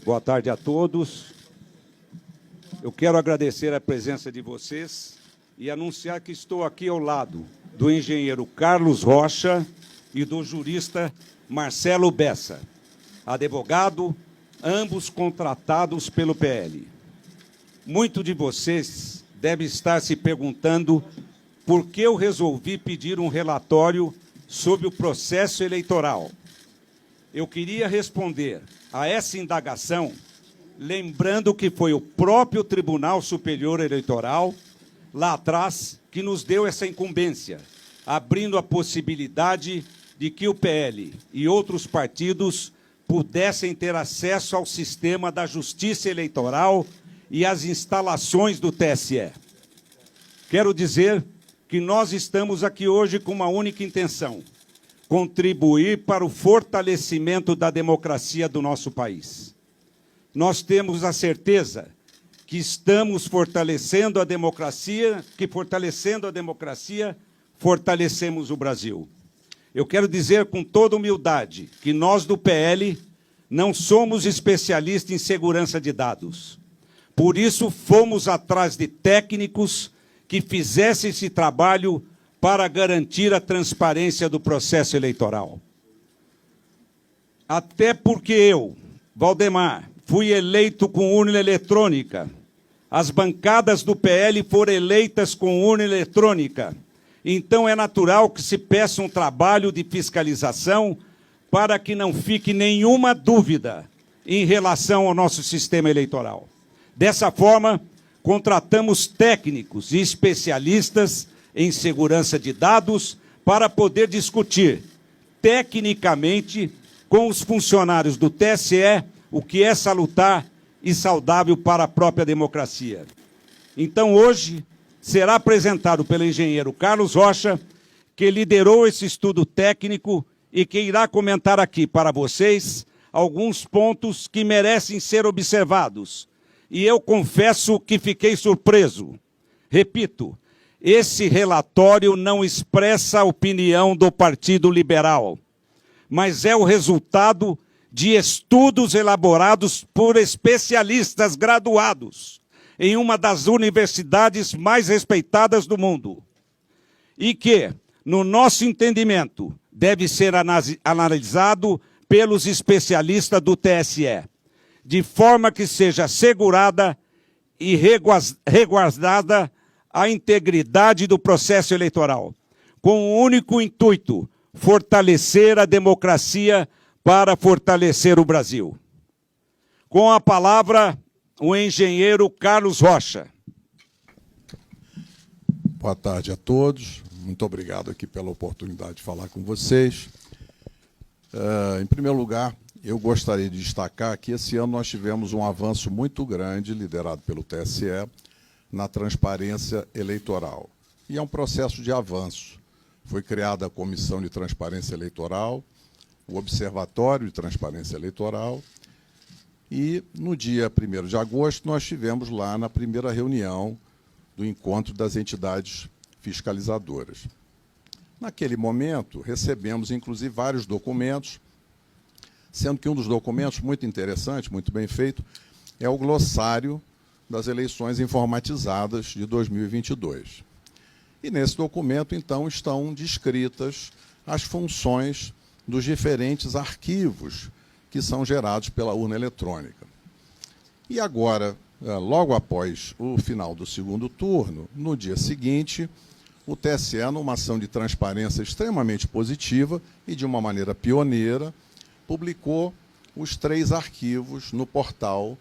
Boa tarde a todos. Eu quero agradecer a presença de vocês e anunciar que estou aqui ao lado do engenheiro Carlos Rocha e do jurista Marcelo Bessa, advogado, ambos contratados pelo PL. Muitos de vocês devem estar se perguntando por que eu resolvi pedir um relatório sobre o processo eleitoral. Eu queria responder a essa indagação lembrando que foi o próprio Tribunal Superior Eleitoral, lá atrás, que nos deu essa incumbência, abrindo a possibilidade de que o PL e outros partidos pudessem ter acesso ao sistema da Justiça Eleitoral e às instalações do TSE. Quero dizer que nós estamos aqui hoje com uma única intenção: contribuir para o fortalecimento da democracia do nosso país. Nós temos a certeza que estamos fortalecendo a democracia, fortalecemos o Brasil. Eu quero dizer com toda humildade que nós do PL não somos especialistas em segurança de dados. Por isso, fomos atrás de técnicos que fizessem esse trabalho para garantir a transparência do processo eleitoral. Até porque eu, Valdemar, fui eleito com urna eletrônica. As bancadas do PL foram eleitas com urna eletrônica. Então é natural que se peça um trabalho de fiscalização para que não fique nenhuma dúvida em relação ao nosso sistema eleitoral. Dessa forma, contratamos técnicos e especialistas em segurança de dados para poder discutir tecnicamente com os funcionários do TSE o que é salutar e saudável para a própria democracia. Então, hoje, será apresentado pelo engenheiro Carlos Rocha, que liderou esse estudo técnico e que irá comentar aqui para vocês alguns pontos que merecem ser observados. E eu confesso que fiquei surpreso. Repito, esse relatório não expressa a opinião do Partido Liberal, mas é o resultado de estudos elaborados por especialistas graduados em uma das universidades mais respeitadas do mundo e que, no nosso entendimento, deve ser analisado pelos especialistas do TSE, de forma que seja assegurada e resguardada a integridade do processo eleitoral, com o único intuito: fortalecer a democracia para fortalecer o Brasil. Com a palavra, o engenheiro Carlos Rocha. Boa tarde a todos. Muito obrigado aqui pela oportunidade de falar com vocês. Em primeiro lugar, eu gostaria de destacar que esse ano nós tivemos um avanço muito grande, liderado pelo TSE, na transparência eleitoral. E é um processo de avanço. Foi criada a Comissão de Transparência Eleitoral, o Observatório de Transparência Eleitoral, e no dia 1º de agosto nós tivemos lá na primeira reunião do encontro das entidades fiscalizadoras. Naquele momento, recebemos, inclusive, vários documentos, sendo que um dos documentos muito interessante, muito bem feito, é o glossário das eleições informatizadas de 2022. E nesse documento, então, estão descritas as funções dos diferentes arquivos que são gerados pela urna eletrônica. E agora, logo após o final do segundo turno, no dia seguinte, o TSE, numa ação de transparência extremamente positiva e de uma maneira pioneira, publicou os 3 arquivos no portal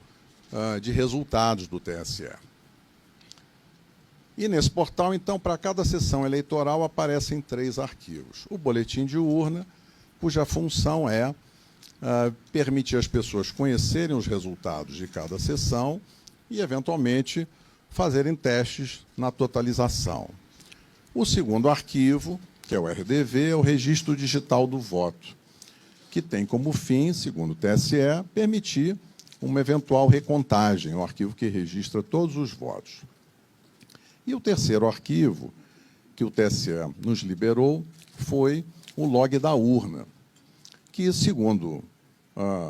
de resultados do TSE. E nesse portal, então, para cada sessão eleitoral aparecem 3 arquivos. O boletim de urna, cuja função é permitir às pessoas conhecerem os resultados de cada sessão e, eventualmente, fazerem testes na totalização. O segundo arquivo, que é o RDV, é o Registro Digital do Voto, que tem como fim, segundo o TSE, permitir uma eventual recontagem, um arquivo que registra todos os votos. E o terceiro arquivo que o TSE nos liberou foi o log da urna, que, segundo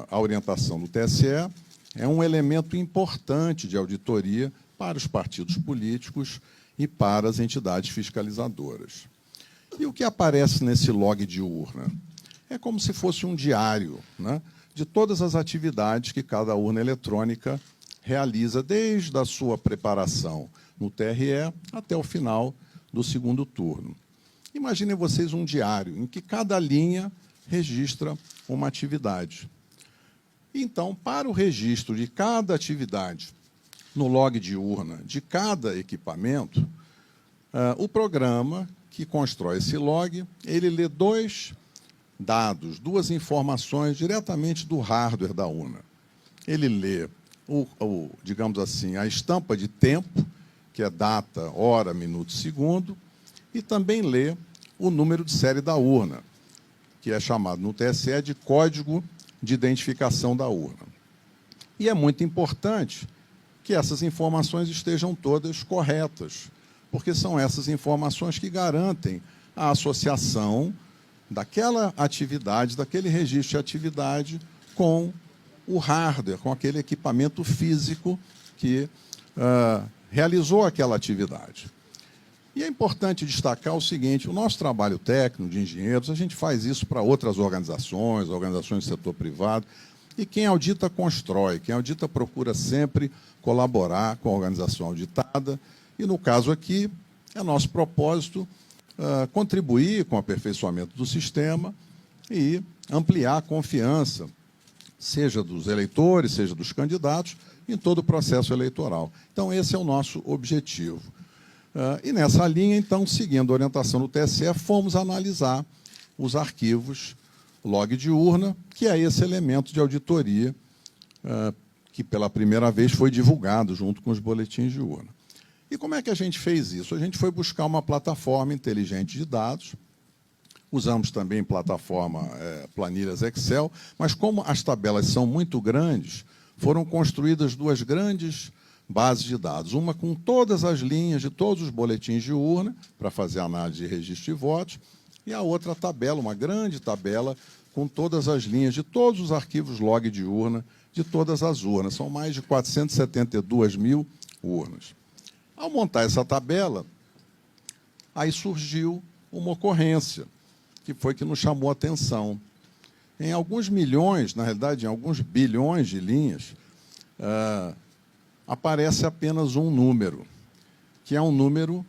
a orientação do TSE, é um elemento importante de auditoria para os partidos políticos e para as entidades fiscalizadoras. E o que aparece nesse log de urna? É como se fosse um diário, né, de todas as atividades que cada urna eletrônica realiza, desde a sua preparação no TRE até o final do segundo turno. Imaginem vocês um diário em que cada linha registra uma atividade. Então, para o registro de cada atividade no log de urna de cada equipamento, o programa que constrói esse log, ele lê dois dados, duas informações diretamente do hardware da urna. Ele lê, digamos assim, a estampa de tempo, que é data, hora, minuto, segundo, e também lê o número de série da urna, que é chamado no TSE de código de identificação da urna. E é muito importante que essas informações estejam todas corretas, porque são essas informações que garantem a associação daquela atividade, daquele registro de atividade com o hardware, com aquele equipamento físico que realizou aquela atividade. E é importante destacar o seguinte: o nosso trabalho técnico de engenheiros, a gente faz isso para outras organizações do setor privado, e quem audita constrói, quem audita procura sempre colaborar com a organização auditada, e no caso aqui, é nosso propósito contribuir com o aperfeiçoamento do sistema e ampliar a confiança, seja dos eleitores, seja dos candidatos, em todo o processo eleitoral. Então, esse é o nosso objetivo. E nessa linha, então, seguindo a orientação do TSE, fomos analisar os arquivos log de urna, que é esse elemento de auditoria que pela primeira vez foi divulgado junto com os boletins de urna. E como é que a gente fez isso? A gente foi buscar uma plataforma inteligente de dados, usamos também plataforma planilhas Excel, mas como as tabelas são muito grandes, foram construídas duas grandes bases de dados, uma com todas as linhas de todos os boletins de urna, para fazer análise de registro de votos, e a outra tabela, uma grande tabela, com todas as linhas de todos os arquivos log de urna, de todas as urnas. São mais de 472 mil urnas. Ao montar essa tabela, aí surgiu uma ocorrência, que foi que nos chamou a atenção. Em alguns milhões, na realidade, em alguns bilhões de linhas, aparece apenas um número, que é um número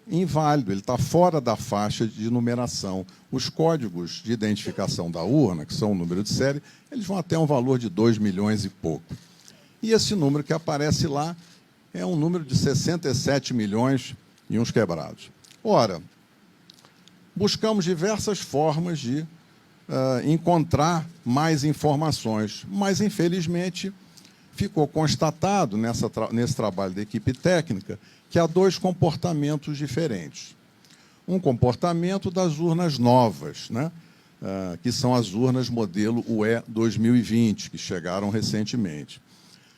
inválido, ele está fora da faixa de numeração. Os códigos de identificação da urna, que são o número de série, eles vão até um valor de 2 milhões e pouco. E esse número que aparece lá é um número de 67 milhões e uns quebrados. Ora, buscamos diversas formas de encontrar mais informações, mas, infelizmente, ficou constatado nesse trabalho da equipe técnica que há dois comportamentos diferentes. Um comportamento das urnas novas, né? Que são as urnas modelo UE 2020, que chegaram recentemente.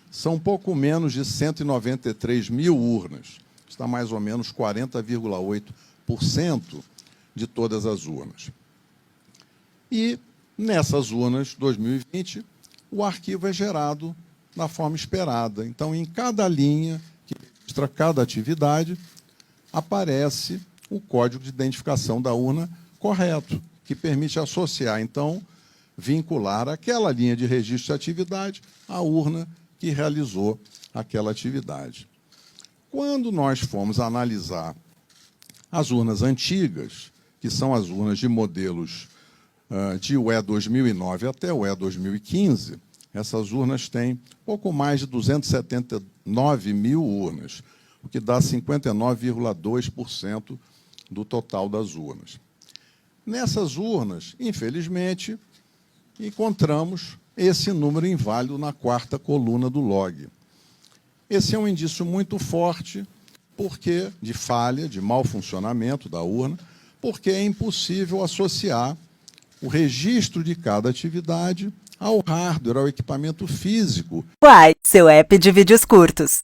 São pouco menos de 193 mil urnas, está mais ou menos 40,8% de todas as urnas. E, nessas urnas 2020, o arquivo é gerado da forma esperada. Então, em cada linha que registra cada atividade, aparece o código de identificação da urna correto, que permite associar, então, vincular aquela linha de registro de atividade à urna que realizou aquela atividade. Quando nós fomos analisar as urnas antigas, que são as urnas de modelos de UE 2009 até UE 2015, essas urnas têm pouco mais de 279 mil urnas, o que dá 59,2% do total das urnas. Nessas urnas, infelizmente, encontramos esse número inválido na quarta coluna do log. Esse é um indício muito forte de falha, de mau funcionamento da urna, porque é impossível associar o registro de cada atividade ao hardware, ao equipamento físico. Uai, seu app de vídeos curtos.